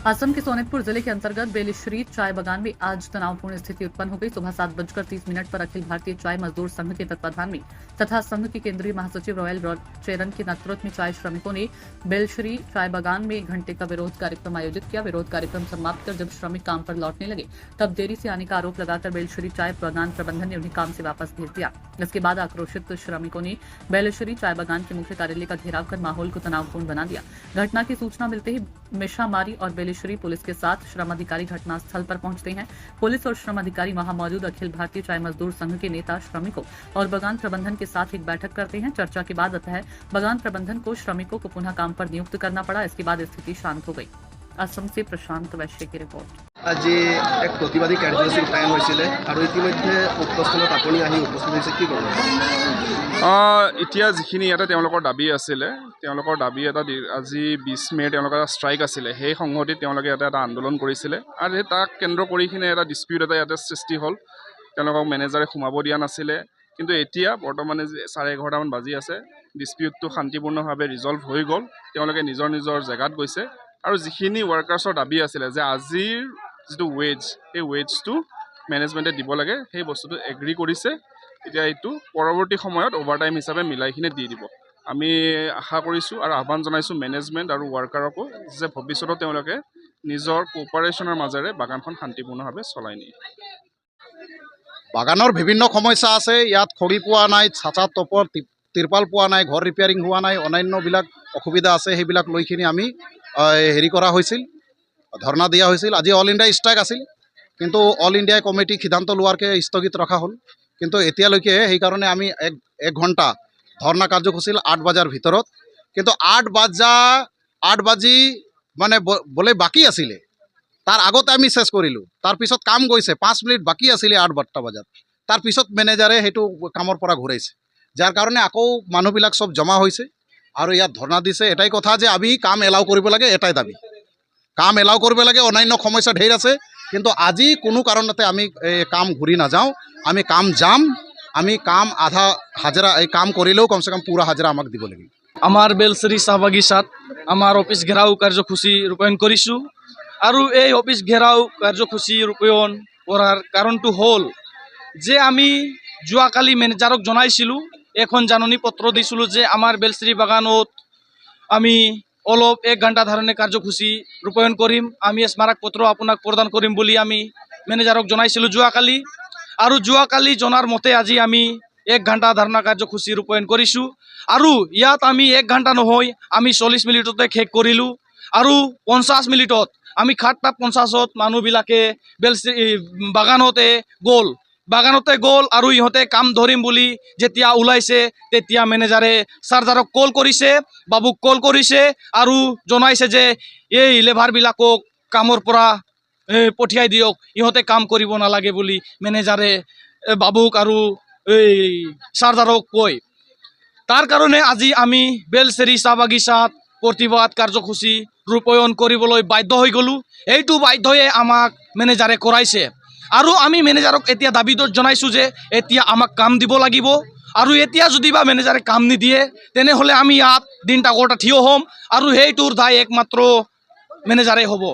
असम के सोनितपुर जिले के अंतर्गत बेलिश्री चाय बागान में आज तनावपूर्ण स्थिति उत्पन्न हो गई। सुबह 7:30 पर अखिल भारतीय चाय मजदूर संघ के तत्वाधान में तथा संघ के केंद्रीय महासचिव रॉयल चेरन के नेतृत्व में चाय श्रमिकों ने बेलश्री चाय बागान में 1 घंटे का विरोध कार्यक्रम आयोजित किया। विरोध कार्यक्रम समाप्त कर जब श्रमिक काम पर लौटने लगे तब देरी से आने का आरोप लगाकर बेलश्री चाय बागान प्रबंधन ने उन्हें काम से वापस भेज दिया। इसके बाद आक्रोशित श्रमिकों ने बेलश्री चाय बागान के मुख्य कार्यालय का घेराव कर माहौल को तनावपूर्ण बना दिया। घटना की सूचना मिलते ही मिशामारी और बेलिश्री पुलिस के साथ श्रम अधिकारी घटनास्थल पर पहुंचते हैं। पुलिस और श्रम अधिकारी वहां मौजूद अखिल भारतीय चाय मजदूर संघ के नेता श्रमिकों और बागान प्रबंधन के साथ एक बैठक करते हैं। चर्चा के बाद अतः बागान प्रबंधन को श्रमिकों को पुनः काम पर नियुक्त करना पड़ा। इसके बाद स्थिति शांत हो गई। असम से प्रशांत वैश्य की रिपोर्ट। আজি এক প্রতিবাদী কার্যসূচী ৰূপায়ণ হৈছিলে আৰু ইতিমধ্যে উক্ত স্থলত আপুনি আহি উপস্থিত হৈছে, কি ক'ব? এতিয়া যিখিনি ইয়াতে তেওঁলোকৰ দাবী আছিলে, তেওঁলোকৰ দাবী এটা আজি 20 মে'ৰ তেওঁলোকৰ এটা ষ্ট্ৰাইক আছিলে। সেই সংহতিত তেওঁলোকে ইয়াতে এটা আন্দোলন কৰিছিলে আৰু সেই তাক কেন্দ্ৰ কৰি কিনে এটা ডিস্পিউট এটা ইয়াতে সৃষ্টি হ'ল। তেওঁলোকক মেনেজাৰে সোমাব দিয়া নাছিলে, কিন্তু এতিয়া বৰ্তমানে 11:30মান বাজি আছে। ডিস্পিউটটো শান্তিপূৰ্ণভাৱে ৰিজল্ভ হৈ গ'ল। তেওঁলোকে নিজৰ নিজৰ জেগাত গৈছে আৰু যিখিনি ৱৰ্কাৰ্ছৰ দাবী আছিলে যে আজিৰ যিটো ৱেজ, সেই ৱেজটো মেনেজমেণ্টে দিব লাগে, সেই বস্তুটো এগ্ৰী কৰিছে। এতিয়া এইটো পৰৱৰ্তী সময়ত অভাৰটাইম হিচাপে মিলাইখিনি দি দিব। আমি আশা কৰিছোঁ আৰু আহ্বান জনাইছোঁ মেনেজমেণ্ট আৰু ৱৰ্কাৰকো যে ভৱিষ্যতে তেওঁলোকে নিজৰ কোঅপাৰেশ্যনৰ মাজেৰে বাগানখন শান্তিপূৰ্ণভাৱে চলাই নিয়ে। বাগানৰ বিভিন্ন সমস্যা আছে। ইয়াত খৰি পোৱা নাই, ছাচা টপৰ তিৰপাল পোৱা নাই, ঘৰ ৰিপেয়াৰিং হোৱা নাই, অন্যান্যবিলাক অসুবিধা আছে। সেইবিলাক লৈখিনি আমি হেৰি কৰা হৈছিল, ধৰ্ণা দিয়া হৈছিল। আজি অল ইণ্ডিয়া ষ্ট্ৰাইক আছিল, কিন্তু অল ইণ্ডিয়া কমিটি সিদ্ধান্ত লোৱাৰকে স্থগিত ৰখা হ'ল। কিন্তু এতিয়ালৈকে সেইকাৰণে আমি এক ঘণ্টা ধৰ্ণা কাৰ্যসূচী 8 বজাৰ ভিতৰত, কিন্তু 8 বাজি মানে বোলে বাকী আছিলে, তাৰ আগতে আমি চেছ কৰিলোঁ। তাৰপিছত কাম গৈছে, 5 মিনিট বাকী আছিলে 8 বজাত। তাৰপিছত মেনেজাৰে সেইটো কামৰ পৰা ঘূৰাইছে, যাৰ কাৰণে আকৌ মানুহবিলাক চব জমা হৈছে আৰু ইয়াত ধৰ্ণা দিছে। এটাই কথা যে আমি কাম এলাউ কৰিব লাগে, এটাই দাবী, কাম এলাউ কৰিব লাগে। অন্যান্য সমস্যা ঢেৰ আছে, কিন্তু আজি কোনো কাৰণতে আমি কাম ঘূৰি নাযাওঁ। আমি কাম যাম, আমি কাম আধা হাজিৰা এই কাম কৰিলেও কমচে কম পুৰা হাজিৰা আমাক দিব লাগিব। আমাৰ বেলশ্ৰী চাহ বাগিচাত আমাৰ অফিচ ঘেৰাও কাৰ্যসূচী ৰূপায়ণ কৰিছোঁ আৰু এই অফিচ ঘেৰাও কাৰ্যসূচী ৰূপায়ণ কৰাৰ কাৰণটো হ'ল যে আমি যোৱাকালি মেনেজাৰক জনাইছিলোঁ, এখন জাননী পত্ৰ দিছিলোঁ যে আমাৰ বেলশ্ৰী বাগানত আমি অলপ 1 ঘণ্টা ধৰণে কাৰ্যসূচী ৰূপায়ণ কৰিম। আমি স্মাৰক পত্ৰ আপোনাক প্ৰদান কৰিম বুলি আমি মেনেজাৰক জনাইছিলোঁ যোৱাকালি, আৰু যোৱাকালি জনাৰ মতে আজি আমি 1 ঘণ্টা ধাৰণা কাৰ্যসূচী ৰূপায়ণ কৰিছোঁ। আৰু ইয়াত আমি 1 ঘণ্টা নহয়, আমি 40 মিনিটতে শেষ কৰিলোঁ। আৰু 50 মিনিটত আমি 7:50ত মানুহবিলাকে বাগানতে গ'ল আৰু ইহঁতে কাম ধৰিম বুলি যেতিয়া ওলাইছে তেতিয়া মেনেজাৰে চাৰ্জাৰক কল কৰিছে, বাবুক কল কৰিছে আৰু জনাইছে যে এই লেবাৰবিলাকক কামৰ পৰা পঠিয়াই দিয়ক, ইহঁতে কাম কৰিব নালাগে বুলি মেনেজাৰে বাবুক আৰু এই চাৰ্জাৰক কয়। তাৰ কাৰণে আজি আমি বেলশ্ৰী চাহ বাগিচাত প্ৰতিবাদ কাৰ্যসূচী ৰূপায়ণ কৰিবলৈ বাধ্য হৈ গ'লোঁ। এইটো বাধ্যয়ে আমাক মেনেজাৰে কৰাইছে আৰু আমি মেনেজাৰক এতিয়া দাবী জনাইছোঁ যে এতিয়া আমাক কাম দিব লাগিব। আৰু এতিয়া যদি বা মেনেজাৰে কাম নিদিয়ে তেনেহ'লে আমি ইয়াত দিনটা গোটা থিয় হ'ম আৰু সেইটোৰ দায় একমাত্ৰ মেনেজাৰে হ'ব।